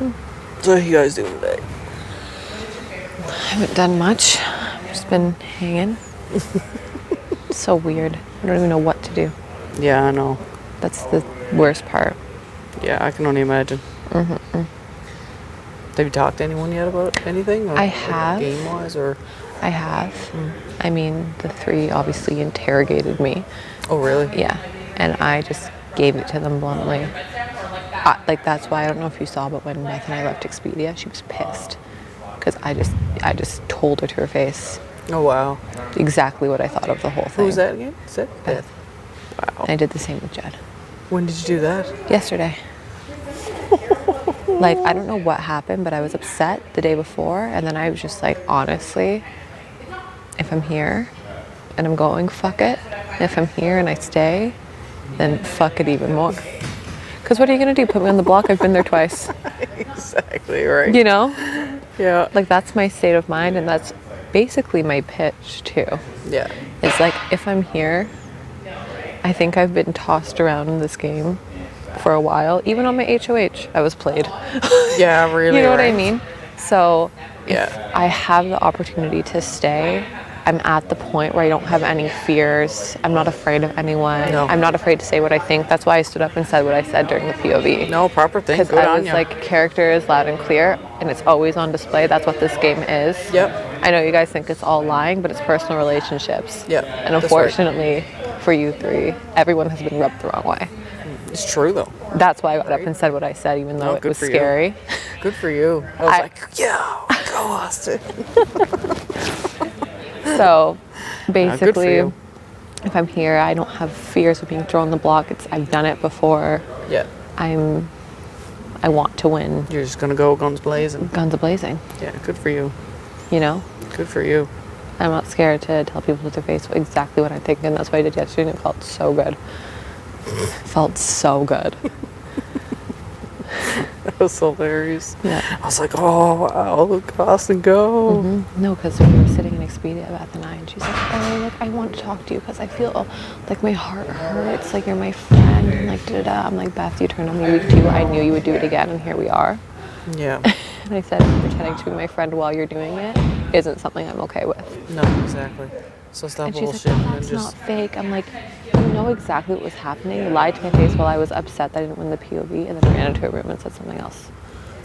So what are you guys doing today? I haven't done much. I've just been hanging. So weird. I don't even know what to do. Yeah, I know. That's the worst part. Yeah, I can only imagine. Have you talked to anyone yet about anything? Or, I have. Game-wise, or? I have. I mean, the three obviously interrogated me. Oh, really? Yeah. And I just gave it to them bluntly. That's why I don't know if you saw, but when Beth and I left Expedia, she was pissed. Because I just told her to her face Oh, wow. exactly what I thought of the whole thing. Who was that again? Is that Beth? Wow. And I did the same with Jed. When did you do that? Yesterday. Like, I don't know what happened, but I was upset the day before, and then I was just like, honestly, if I'm here and I'm going, fuck it. And if I'm here and I stay, then fuck it even more. Because what are you going to do? Put me on the block? I've been there twice. Exactly, right. You know? Yeah. Like, that's my state of mind, and that's basically my pitch, too. Yeah. It's like, if I'm here, I think I've been tossed around in this game for a while. Even on my HOH, I was played. Yeah, really. You know what I right? mean? So Yeah. if I have the opportunity to stay, I'm at the point where I don't have any fears. I'm not afraid of anyone. No. I'm not afraid to say what I think. That's why I stood up and said what I said during the POV. No, proper thing. Because Good I on was you. like, character is loud and clear, and it's always on display. That's what this game is. Yep. I know you guys think it's all lying, but it's personal relationships. Yep, And that's unfortunately for you three, everyone has been rubbed the wrong way. It's true, though. That's why I got up and said what I said, even though No, it good was for you. scary. Good for you. I was like, yeah, go Austin. So good for basically, you. if I'm here, I don't have fears of being thrown in the block. I've done it before. Yeah. I want to win. You're just going to go guns blazing. Guns a-blazing, Yeah, good for you. you know? Good for you. I'm not scared to tell people to their face exactly what I think, and that's what I did yesterday, and it felt so good. Felt so good. That was hilarious. Yeah. I was like, oh, wow, look, Austin, go. No, because we were sitting in Expedia, Beth and I, and she's like, oh, like, I want to talk to you because I feel like my heart hurts, like you're my friend, and like da-da-da. I'm like, Beth, you turned on me week 2. I knew you would do it again, and here we are. Yeah. And I said, pretending to be my friend while you're doing it isn't something I'm okay with. No, exactly. So stop And she's like, bullshit oh, and that's just... not fake. I'm like, you know exactly what was happening. You lied to my face while I was upset that I didn't win the POV, and then ran into a room and said something else.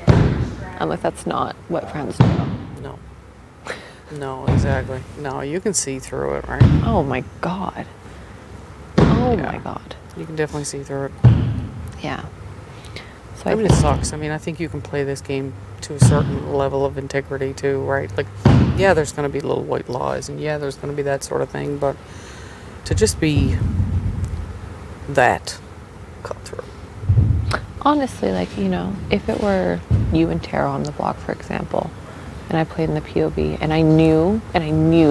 I'm like, that's not what friends do. No. No, exactly. No, you can see through it, right? Oh my God. Oh Yeah. my God. You can definitely see through it. Yeah. So I mean, it sucks. I mean, I think you can play this game to a certain level of integrity too, right? Like, yeah, there's going to be little white lies, and yeah, there's going to be that sort of thing, but to just be that cutthroat. honestly, like, you know, if it were you and Tara on the block, for example, and I played in the POV, and I knew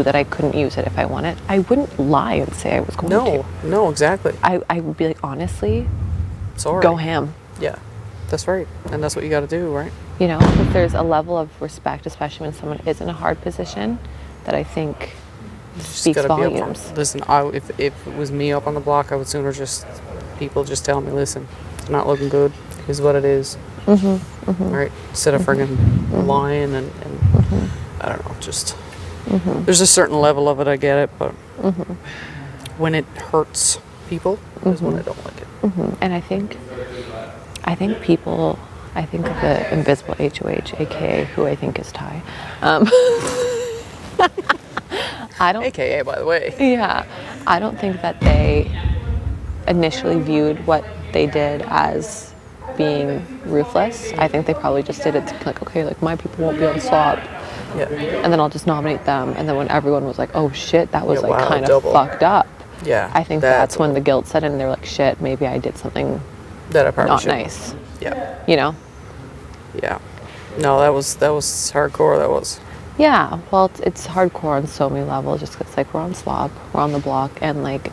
that I couldn't use it if I won it, I wouldn't lie and say I was going to. No, exactly. I would be like, honestly, Sorry. go ham. Yeah, that's right. And that's what you got to do, right? You know, because there's a level of respect, especially when someone is in a hard position, that I think Just speaks gotta be volumes. upfront. Listen, if it was me up on the block, I would sooner just people just tell me, listen, it's not looking good. Here's what it is. Right? Instead of friggin' lying and I don't know, just there's a certain level of it. I get it, but when it hurts people is when I don't like it. And I think people, I think of the invisible HOH, aka who I think is Ty. I don't. AKA, by the way. Yeah, I don't think that they initially viewed what they did as being ruthless. I think they probably just did it to like, okay, like my people won't be on slop, Yeah. and then I'll just nominate them. And then when everyone was like, oh shit, that was Yeah, like wow, kind of double. fucked up. Yeah. I think that's when the guilt set in. And they're like, shit, maybe I did something that I probably not shouldn't. nice. Yeah. You know? Yeah. No, that was hardcore. That was. Yeah, well, it's hardcore on so many levels. Just 'cause like we're on slop, we're on the block, and like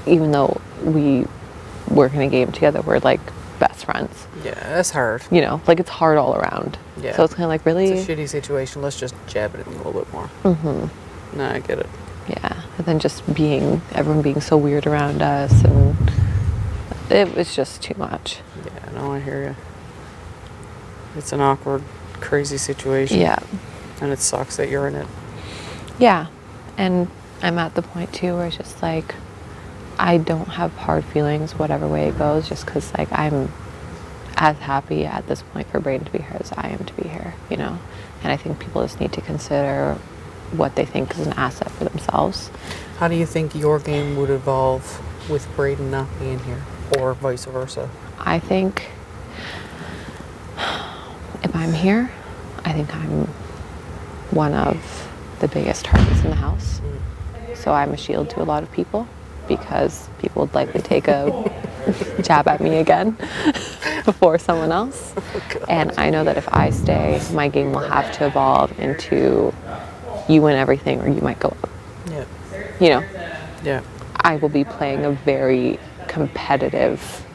even though we work in a game together, we're like best friends. Yeah, that's hard. You know, like it's hard all around. Yeah. So it's kind of like really. It's a shitty situation. Let's just jab it in a little bit more. No, I get it. Yeah, and then just everyone being so weird around us, and it was just too much. Yeah, no, I hear you. It's an awkward, crazy situation. Yeah. And it sucks that you're in it. Yeah. And I'm at the point too where it's just like, I don't have hard feelings whatever way it goes, just because like I'm as happy at this point for Braden to be here as I am to be here, you know? And I think people just need to consider what they think is an asset for themselves. How do you think your game would evolve with Braden not being here, or vice versa? I think if I'm here, I think I'm one of the biggest targets in the house. So I'm a shield to a lot of people because people would likely take a jab at me again before someone else. And I know that if I stay, my game will have to evolve into you win everything or you might go up. Yeah. You know, Yeah. I will be playing a very competitive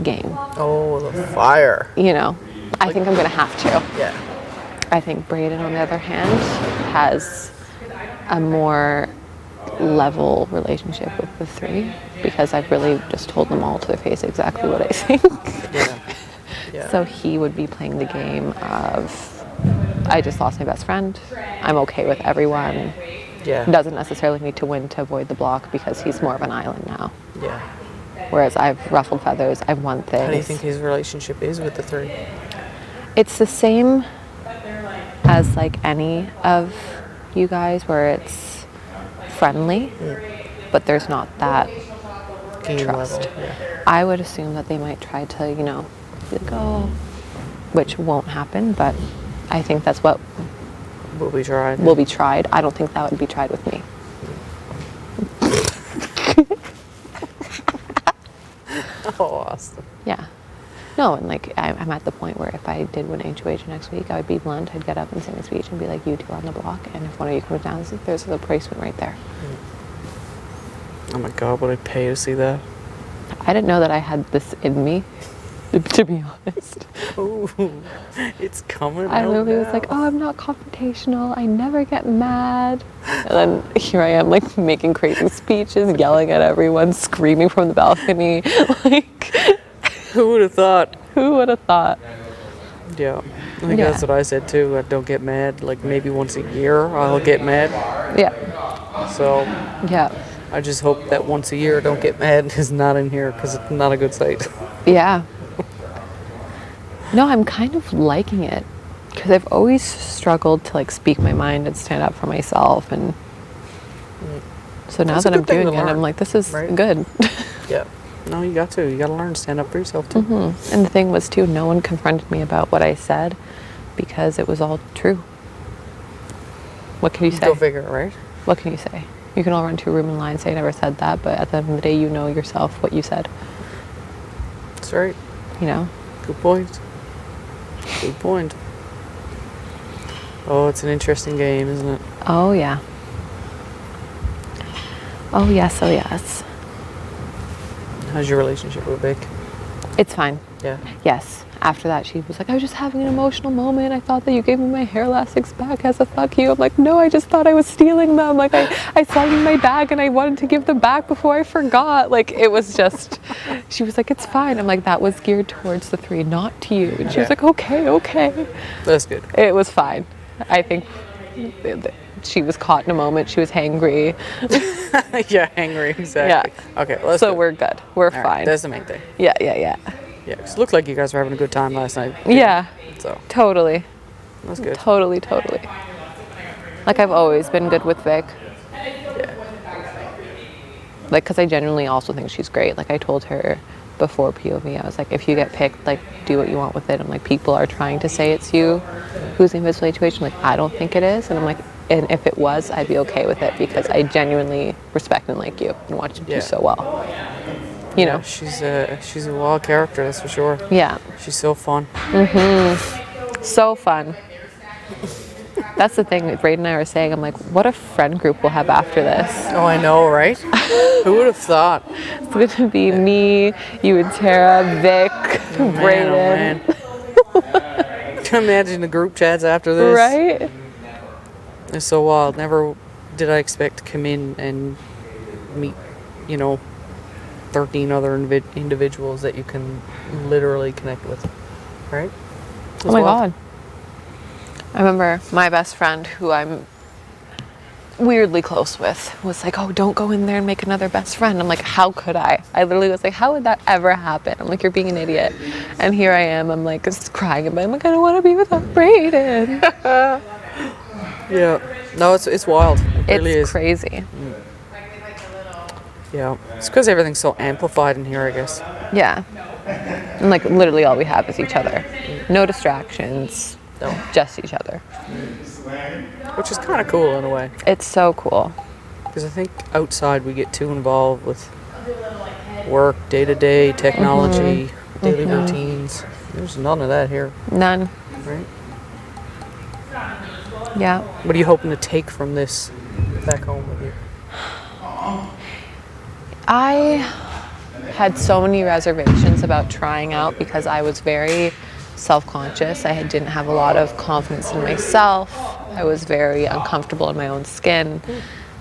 game. Oh, the fire. You know, I think I'm going to have to. Yeah. I think Braden, on the other hand, has a more level relationship with the three because I've really just told them all to their face exactly what I think. Yeah. Yeah. So he would be playing the game of, I just lost my best friend. I'm okay with everyone. Yeah. Doesn't necessarily need to win to avoid the block because he's more of an island now. Yeah. Whereas I've ruffled feathers, I've won things. How do you think his relationship is with the three? It's the same as like any of you guys where it's friendly, but there's not that Game trust. level. Yeah. I would assume that they might try to, you know, be like, oh, which won't happen, but I think that's what Will be tried. will be tried. I don't think that would be tried with me. Oh, awesome. Yeah. No, and like I'm at the point where if I did win HOH next week, I would be blunt. I'd get up and sing a speech and be like, you two on the block, and if one of you comes down, there's the placement right there. Oh my God, would I pay to see that? I didn't know that I had this in me, to be honest. Ooh, it's coming I out literally was now. like, oh, I'm not confrontational. I never get mad. And then here I am, like, making crazy speeches, yelling at everyone, screaming from the balcony. Like, Who would have thought? who would have thought? Yeah. I think Yeah. that's what I said too. I don't get mad. Like maybe once a year I'll get mad. Yeah. So Yeah. I just hope that once a year I don't get mad is not in here because it's not a good sight. Yeah. No, I'm kind of liking it because I've always struggled to like speak my mind and stand up for myself, and so now That's a that I'm good thing doing to it, I'm learn, like, this is right? good. Yeah. No, you got to. You got to learn to stand up for yourself too. And the thing was too, no one confronted me about what I said because it was all true. What can you say? Go figure, right? What can you say? You can all run to a room and lie and say I never said that, but at the end of the day, you know yourself what you said. That's right. You know? Good point. Good point. Oh, it's an interesting game, isn't it? Oh yeah. Oh yes. Oh yes. How's your relationship with Vic? It's fine. Yeah. Yes. After that, she was like, I was just having an emotional moment. I thought that you gave me my hair elastics back as a fuck you. I'm like, no, I just thought I was stealing them. Like, I saw them in my bag and I wanted to give them back before I forgot. Like, it was just, she was like, it's fine. I'm like, that was geared towards the three, not to you. And she was Yeah. like, okay. That's good. It was fine. I think she was caught in a moment. She was hangry. Yeah, angry, exactly. Yeah. Okay, let's So we're good. We're All right, fine. that's the main thing. Yeah. Yeah, 'cause it looked like you guys were having a good time last night. Yeah. So Totally. that's good. Totally. Like, I've always been good with Vic. Yeah. Like, because I genuinely also think she's great. Like, I told her before POV, I was like, if you get picked, like, do what you want with it. I'm like, people are trying to say it's you who's the invisible HOH. I'm like, I don't think it is. And I'm like, and if it was, I'd be okay with it because I genuinely respect and like you and watch you Yeah. do so well. You know? She's a wild character, that's for sure. Yeah. She's so fun. So fun. That's the thing that Braden and I were saying. I'm like, what a friend group we'll have after this. Oh, I know, right? Who would have thought? It's going to be me, you and Tara, Vic, Braden. Man, oh, man. Can you imagine the group chats after this? Right? It's so wild. Never did I expect to come in and meet, 13 other individuals that you can literally connect with, right? Oh my God. I remember my best friend, who I'm weirdly close with, was like, oh, don't go in there and make another best friend. I'm like, how could I? I literally was like, how would that ever happen? I'm like, you're being an idiot. And here I am, I'm like just crying about it. I'm like, I don't want to be without Brayden. Yeah. No, it's wild. It really It's is. crazy. Yeah. It's because everything's so amplified in here, I guess. Yeah. And like literally all we have is each other. No distractions. No. Just each other. Which is kind of cool in a way. It's so cool. Because I think outside we get too involved with work, day-to-day, technology, daily routines. There's none of that here, None. right? Yeah. What are you hoping to take from this back home with you? I had so many reservations about trying out because I was very self-conscious. I didn't have a lot of confidence in myself. I was very uncomfortable in my own skin.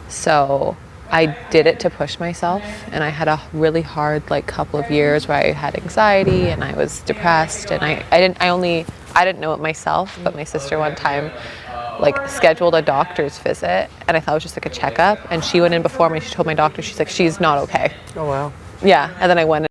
So I did it to push myself, and I had a really hard couple of years where I had anxiety and I was depressed, and I didn't know it myself, but my sister one time scheduled a doctor's visit, and I thought it was just a checkup, and she went in before me. She told my doctor, she's like, she's not okay. Oh, wow. Yeah, and then I went